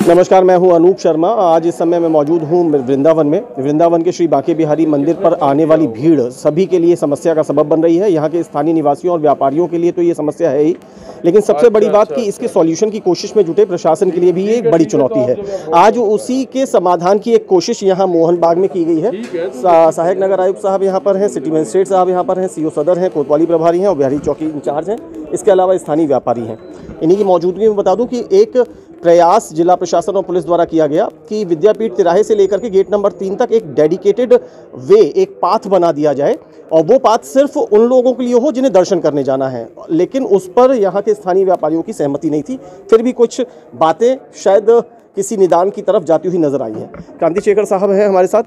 नमस्कार, मैं हूं अनूप शर्मा। आज इस समय मैं मौजूद हूं वृंदावन में। वृंदावन के श्री बांके बिहारी मंदिर पर आने वाली भीड़ सभी के लिए समस्या का सबब बन रही है। यहां के स्थानीय निवासियों और व्यापारियों के लिए तो ये समस्या है ही, लेकिन सबसे बड़ी बात कि इसके सॉल्यूशन की कोशिश में जुटे प्रशासन के लिए भी ये एक बड़ी चुनौती है। आज उसी के समाधान की एक कोशिश यहाँ मोहन बाग में की गई है। सहायक नगर आयुक्त साहब यहाँ पर हैं, सिटी मजिस्ट्रेट साहब यहाँ पर हैं, सीओ सदर हैं, कोतवाली प्रभारी हैं और बिहारी चौकी इंचार्ज हैं। इसके अलावा स्थानीय व्यापारी हैं। इन्हीं की मौजूदगी में बता दूं कि एक प्रयास जिला प्रशासन और पुलिस द्वारा किया गया कि विद्यापीठ तिराहे से लेकर के गेट नंबर 3 तक एक डेडिकेटेड वे, एक पाथ बना दिया जाए और वो पाथ सिर्फ उन लोगों के लिए हो जिन्हें दर्शन करने जाना है। लेकिन उस पर यहाँ के स्थानीय व्यापारियों की सहमति नहीं थी। फिर भी कुछ बातें शायद किसी निदान की तरफ जाती हुई नजर आई है। क्रांति शेखर साहब हैं हमारे साथ।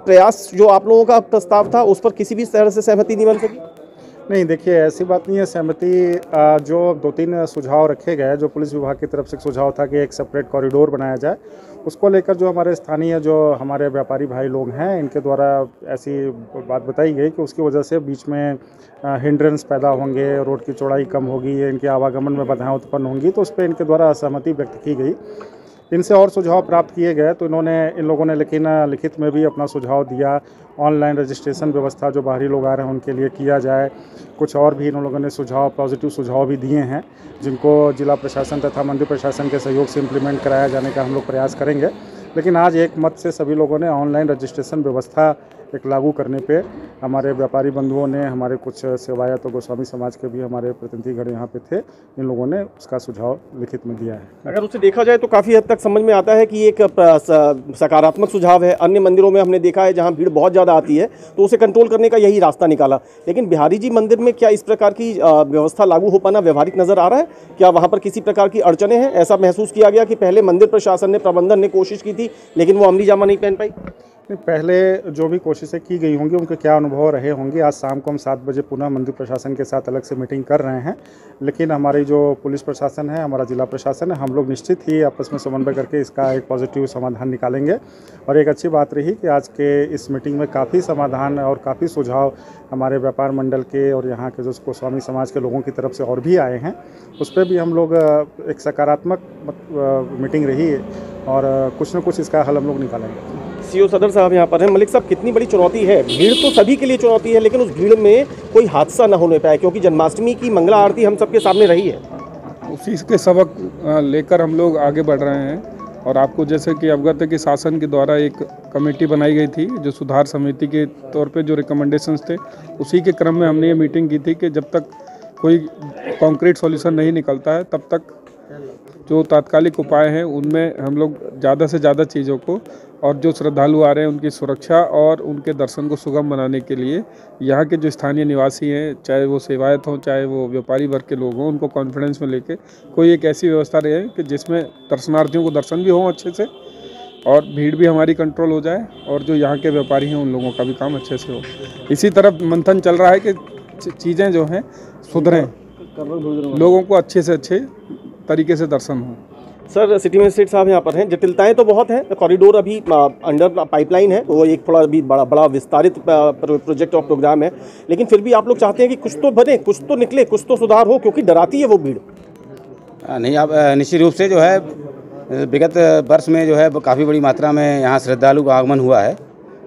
प्रयास जो आप लोगों का प्रस्ताव था उस पर किसी भी तरह से सहमति नहीं बन सकी? नहीं, देखिए ऐसी बात नहीं है। सहमति जो 2-3 सुझाव रखे गए, जो पुलिस विभाग की तरफ से सुझाव था कि एक सेपरेट कॉरिडोर बनाया जाए, उसको लेकर जो हमारे स्थानीय जो हमारे व्यापारी भाई लोग हैं, इनके द्वारा ऐसी बात बताई गई कि उसकी वजह से बीच में हिंड्रेंस पैदा होंगे, रोड की चौड़ाई कम होगी, इनके आवागमन में बाधाएं उत्पन्न होंगी, तो उस पर इनके द्वारा असहमति व्यक्त की गई। इनसे और सुझाव प्राप्त किए गए तो इन लोगों ने लेकिन लिखित में भी अपना सुझाव दिया। ऑनलाइन रजिस्ट्रेशन व्यवस्था जो बाहरी लोग आ रहे हैं उनके लिए किया जाए। कुछ और भी इन लोगों ने पॉजिटिव सुझाव भी दिए हैं, जिनको जिला प्रशासन तथा मंदिर प्रशासन के सहयोग से इम्प्लीमेंट कराया जाने का हम लोग प्रयास करेंगे। लेकिन आज एक मत से सभी लोगों ने ऑनलाइन रजिस्ट्रेशन व्यवस्था एक लागू करने पे हमारे व्यापारी बंधुओं ने, हमारे कुछ सेवायत और गोस्वामी समाज के भी हमारे प्रतिनिधिगण यहाँ पे थे, इन लोगों ने उसका सुझाव लिखित में दिया है। अगर उसे देखा जाए तो काफ़ी हद तक समझ में आता है कि एक सकारात्मक सुझाव है। अन्य मंदिरों में हमने देखा है जहाँ भीड़ बहुत ज़्यादा आती है तो उसे कंट्रोल करने का यही रास्ता निकाला। लेकिन बिहारी जी मंदिर में क्या इस प्रकार की व्यवस्था लागू हो पाना व्यवहारिक नज़र आ रहा है? क्या वहाँ पर किसी प्रकार की अड़चने हैं? ऐसा महसूस किया गया कि पहले मंदिर प्रशासन ने, प्रबंधन ने कोशिश की थी लेकिन वो अमली जामा नहीं पहन पाई? नहीं, पहले जो भी कोशिशें की गई होंगी उनके क्या अनुभव रहे होंगे। आज शाम को हम 7 बजे पुनः मंदिर प्रशासन के साथ अलग से मीटिंग कर रहे हैं। लेकिन हमारी जो पुलिस प्रशासन है, हमारा जिला प्रशासन है, हम लोग निश्चित ही आपस में समन्वय करके इसका एक पॉजिटिव समाधान निकालेंगे। और एक अच्छी बात रही कि आज के इस मीटिंग में काफ़ी समाधान और काफ़ी सुझाव हमारे व्यापार मंडल के और यहाँ के जो गोस्वामी समाज के लोगों की तरफ से और भी आए हैं। उस पर भी हम लोग एक सकारात्मक मीटिंग रही और कुछ न कुछ इसका हल हम लोग निकालेंगे। सीओ सदर साहब यहाँ पर हैं। मलिक साहब, कितनी बड़ी चुनौती है? भीड़ तो सभी के लिए चुनौती है, लेकिन उस भीड़ में कोई हादसा न होने पाए, क्योंकि जन्माष्टमी की मंगला आरती हम सबके सामने रही है। उसी के सबक लेकर हम लोग आगे बढ़ रहे हैं। और आपको जैसे कि अवगत है कि शासन के द्वारा एक कमेटी बनाई गई थी जो सुधार समिति के तौर पे जो रिकमेंडेशंस थे, उसी के क्रम में हमने ये मीटिंग की थी कि जब तक कोई कॉन्क्रीट सॉल्यूशन नहीं निकलता है तब तक जो तात्कालिक उपाय हैं उनमें हम लोग ज़्यादा से ज़्यादा चीज़ों को, और जो श्रद्धालु आ रहे हैं उनकी सुरक्षा और उनके दर्शन को सुगम बनाने के लिए यहाँ के जो स्थानीय निवासी हैं, चाहे वो सेवायत हों चाहे वो व्यापारी वर्ग के लोग हों, उनको कॉन्फिडेंस में लेके कोई एक ऐसी व्यवस्था रहे कि जिसमें दर्शनार्थियों को दर्शन भी हों अच्छे से और भीड़ भी हमारी कंट्रोल हो जाए और जो यहाँ के व्यापारी हैं उन लोगों का भी काम अच्छे से हो। इसी तरफ मंथन चल रहा है कि चीज़ें जो हैं सुधरें, लोगों को अच्छे से अच्छे तरीके से दर्शन हो। सर, सिटी मजिस्ट्रेट साहब यहाँ पर हैं। जटिलताएं तो बहुत हैं। कॉरिडोर अभी अंडर पाइपलाइन है, वो एक थोड़ा अभी बड़ा विस्तारित प्रोजेक्ट और प्रोग्राम है, लेकिन फिर भी आप लोग चाहते हैं कि कुछ तो बने, कुछ तो निकले, कुछ तो सुधार हो, क्योंकि डराती है वो भीड़। नहीं, आप निश्चित रूप से जो है विगत वर्ष में जो है काफ़ी बड़ी मात्रा में यहाँ श्रद्धालु का आगमन हुआ है।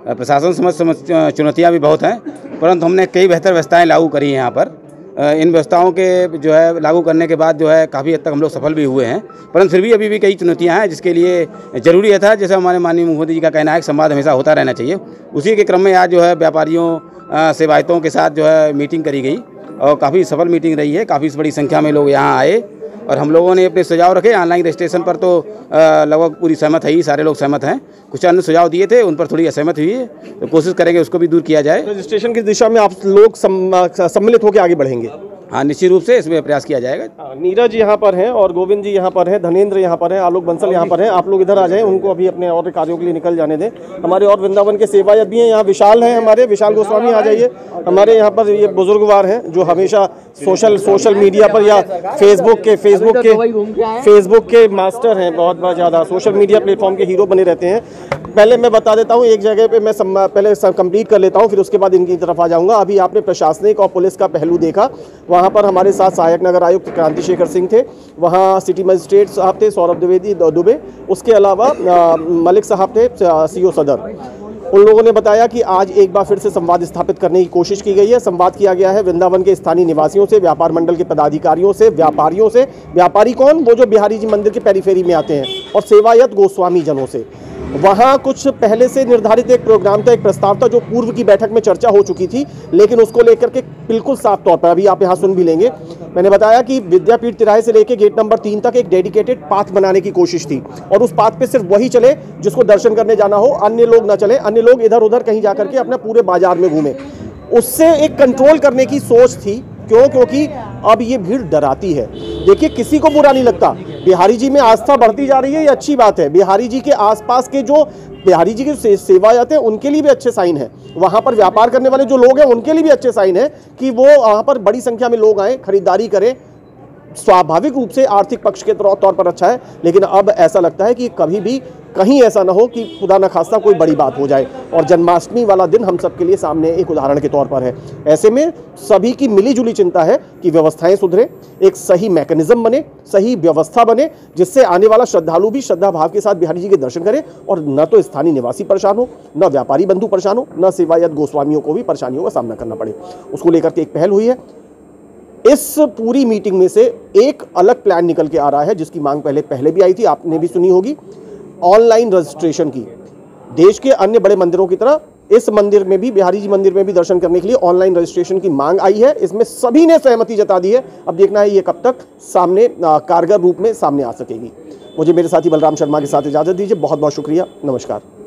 प्रशासन समझ चुनौतियाँ भी बहुत हैं, परंतु हमने कई बेहतर व्यवस्थाएँ लागू करी हैं यहाँ पर। इन व्यवस्थाओं के जो है लागू करने के बाद जो है काफ़ी हद तक हम लोग सफल भी हुए हैं, परंतु फिर भी अभी भी कई चुनौतियां हैं जिसके लिए ज़रूरी था, जैसे हमारे माननीय मुख्यमंत्री जी का कहना है कि संवाद हमेशा होता रहना चाहिए। उसी के क्रम में आज जो है व्यापारियों सेवायतों के साथ जो है मीटिंग करी गई और काफ़ी सफल मीटिंग रही है। काफ़ी बड़ी संख्या में लोग यहाँ आए और हम लोगों ने अपने सुझाव रखे। ऑनलाइन रजिस्ट्रेशन पर तो लगभग पूरी सहमत है ही, सारे लोग सहमत हैं। कुछ अन्य सुझाव दिए थे उन पर थोड़ी असहमत हुई है, तो कोशिश करेंगे उसको भी दूर किया जाए। रजिस्ट्रेशन की दिशा में आप लोग सम्मिलित होकर आगे बढ़ेंगे? हाँ, निश्चित रूप से इसमें प्रयास किया जाएगा। नीरज यहाँ पर हैं और गोविंद जी यहाँ पर हैं, धनेंद्र यहाँ पर हैं, आलोक बंसल यहाँ पर हैं। आप लोग इधर आ जाएं, उनको अभी अपने और कार्यों के लिए निकल जाने दें। हमारे और वृंदावन के सेवायत भी हैं, यहाँ विशाल हैं, हमारे विशाल गोस्वामी आ जाइए। हमारे यहाँ पर ये बुजुर्गवार हैं जो हमेशा सोशल मीडिया पर या फेसबुक के मास्टर हैं, बहुत ज़्यादा सोशल मीडिया प्लेटफॉर्म के हीरो बने रहते हैं। पहले मैं बता देता हूँ, एक जगह पे मैं पहले कंप्लीट कर लेता हूँ, फिर उसके बाद इनकी तरफ आ जाऊँगा। अभी आपने प्रशासनिक और पुलिस का पहलू देखा, वहाँ वहाँ पर हमारे साथ सहायक नगर आयुक्त क्रांति शेखर सिंह थे, वहाँ सिटी मजिस्ट्रेट साहब थे सौरभ द्विवेदी दुबे, उसके अलावा मलिक साहब थे CO सदर। उन लोगों ने बताया कि आज एक बार फिर से संवाद स्थापित करने की कोशिश की गई है। संवाद किया गया है वृंदावन के स्थानीय निवासियों से, व्यापार मंडल के पदाधिकारियों से, व्यापारियों से। व्यापारी कौन? वो जो बिहारी जी मंदिर के पेरीफेरी में आते हैं, और सेवायत गोस्वामी जनों से। वहाँ कुछ पहले से निर्धारित एक प्रोग्राम था, एक प्रस्ताव था, जो पूर्व की बैठक में चर्चा हो चुकी थी, लेकिन उसको लेकर के बिल्कुल साफ तौर पर अभी आप यहाँ सुन भी लेंगे। मैंने बताया कि विद्यापीठ तिराहे से लेकर गेट नंबर 3 तक एक डेडिकेटेड पाथ बनाने की कोशिश थी, और उस पाथ पे सिर्फ वही चले जिसको दर्शन करने जाना हो, अन्य लोग न चले, अन्य लोग इधर उधर कहीं जा करके अपना पूरे बाजार में घूमे। उससे एक कंट्रोल करने की सोच थी। क्यों? क्योंकि अब ये भीड़ डराती है। देखिए, किसी को बुरा नहीं लगता, बिहारी जी में आस्था बढ़ती जा रही है, ये अच्छी बात है। बिहारी जी के आसपास के जो बिहारी जी की सेवायत है, उनके लिए भी अच्छे साइन है। वहाँ पर व्यापार करने वाले जो लोग हैं, उनके लिए भी अच्छे साइन है कि वो वहाँ पर बड़ी संख्या में लोग आए, खरीदारी करें। स्वाभाविक रूप से आर्थिक पक्ष के तौर पर अच्छा है, लेकिन अब ऐसा लगता है कि कभी भी कहीं ऐसा ना हो कि खुदा न खास्ता कोई बड़ी बात हो जाए। और जन्माष्टमी वाला दिन हम सबके लिए सामने एक उदाहरण के तौर पर है। ऐसे में सभी की मिलीजुली चिंता है कि व्यवस्थाएं सुधरे, एक सही मैकेनिज्म बने, सही व्यवस्था बने, जिससे आने वाला श्रद्धालु भी श्रद्धा भाव के साथ बिहारी जी के दर्शन करे, और न तो स्थानीय निवासी परेशान हो, न व्यापारी बंधु परेशान हो, न सेवायत गोस्वामियों को भी परेशानियों का सामना करना पड़े। उसको लेकर के एक पहल हुई है। इस पूरी मीटिंग में से एक अलग प्लान निकल के आ रहा है, जिसकी मांग पहले भी आई थी, आपने भी सुनी होगी, ऑनलाइन रजिस्ट्रेशन की। देश के अन्य बड़े मंदिरों की तरह इस मंदिर में भी, बिहारी जी मंदिर में भी दर्शन करने के लिए ऑनलाइन रजिस्ट्रेशन की मांग आई है। इसमें सभी ने सहमति जता दी है। अब देखना है ये कब तक सामने कारगर रूप में सामने आ सकेगी। मुझे मेरे साथी बलराम शर्मा के साथ इजाजत दीजिए। बहुत बहुत शुक्रिया, नमस्कार।